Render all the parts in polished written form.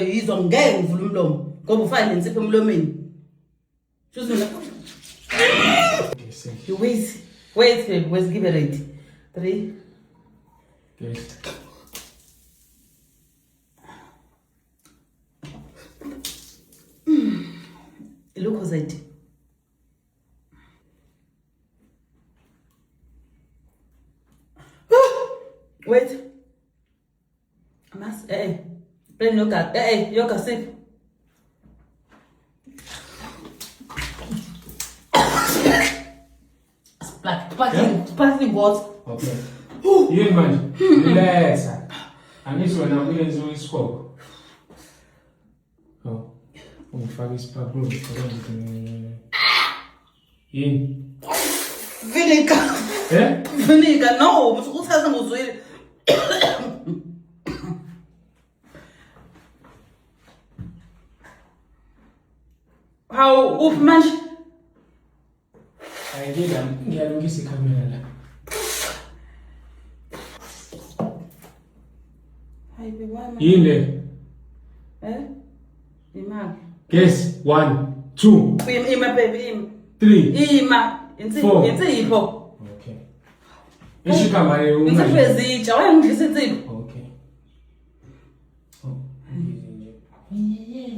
Yizwa ngeke ngivule umlomo ngoba ufana nensipho emlomeni. Choose mina. You wait baby, let's give it ready. 3. Yes. Look Zed. Wait. Mas plain yoga. Yoga sip. Sparkling water. Okay. Yini manje? Relaxa. Angisho wena uyenze isikhobo. Oh. Ungifaka isiphapulo yini? Vinegar. Vinegar. No, uthatha ngozwile. How up manje? Ngiyalungisa ikhamera la. Hayi bebana. Yini le? Imali. Guess 1 2 Ima baby. 3 Ima. Insipho. Okay. Ishikama le Insipho ezitsha, wayangidlisa insipho. Okay. Oh.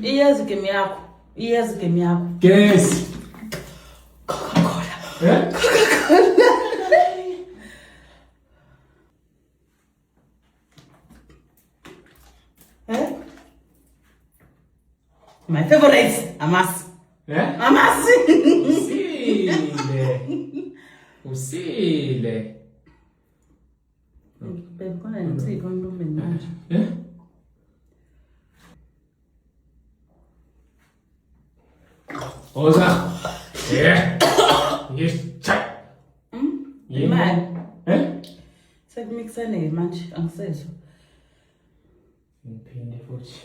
Iyazi game yakho. Iyazi game yakho. Guess. Coca-Cola. My favorite, Amas. Amas. Usile. Baby, kona insipho emlomeni manje. Oza. Yes. Check. Imali. Sekumixane manje angisezwe. Ngiphinde futhi.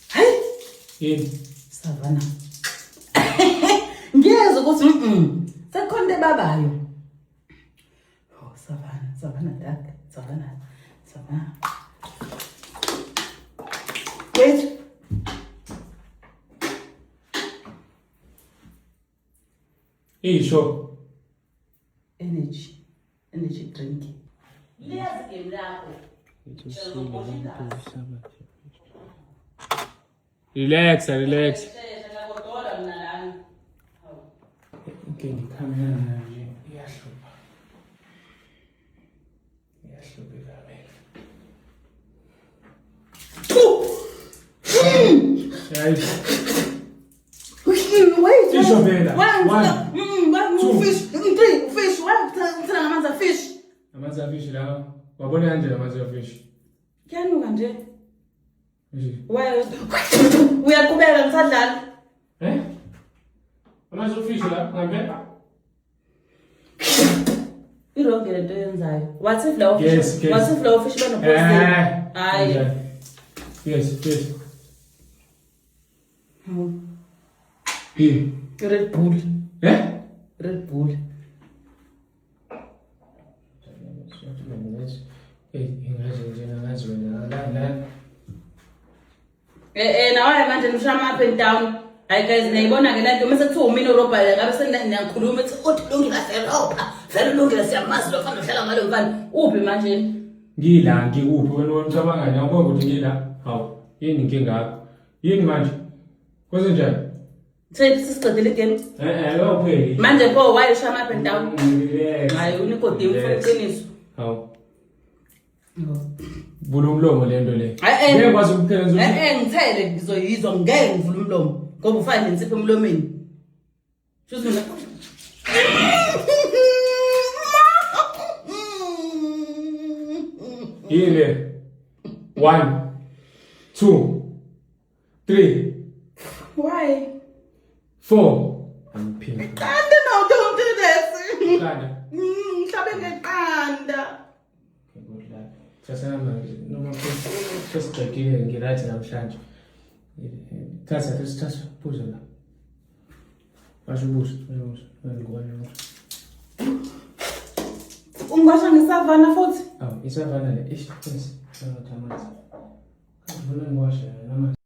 Hayi. Yini? Savana. Ngiyeza ukuthi sekukhona ebabayo. Oh, Savana dark. Savana. Wait. Sure. Energy drink. Liyazi game lakho. Relax. Kodwa mina lana. Okay, ngikhamera nje iyahlupa. Wait. Ishobela. 1 fish. 3 fish. 1 amanzi fish. Amanzi afish la. Wabona kanjani amanzi afish? Kuyanuka nje. Uyaqhubeka ngisadlala. Amanzi afish la ngabe? Ironke lento yenzayo. What if lawo fish? Yes. What if lawo fish banopost? Hayi. Yes. Red Bull. Red Bull. Nawe manje nishama up and down. Hayi guys niyibona ke lento mase kuthiwa umina uRobha ngabe seniyakhuluma ethi uthi Robha. Vele ulungile siyamazi lo fana uhlala ngalo mfana. Uphi manje? Ngila ngikuphi wena uncabanga nje ngibona ukuthi ngila. Hawu, yini inkinga yakho? Yini manje? Kwenze njani? Sesiqedile game. Awupheli. Manje pho why ushama up and down? Relax. Hayi unikodimo ufuna iqiniso. Hawu. Vula umlomo lento le. Ngeke kwazi ukuphela nje. Ngithele ngizoyizwa ngeke ngivule umlomo ngoba ufana nensipho emlomeni. Choose mina. Yile. 1 2 3 Why? 4 I'm pink. Kanda no, don't do this. Kanda. Mhlabe ngeqanda. Okay, good luck. Sasana manje noma sesiqedile ngirathi namhlanje. Thatha phuza la. Washo ubuso. Ungibasha ngesavana futhi. Awu, isavana le, ish, prince. Ngithatha amanzi. Kanti bona ngiwashe, namanzi.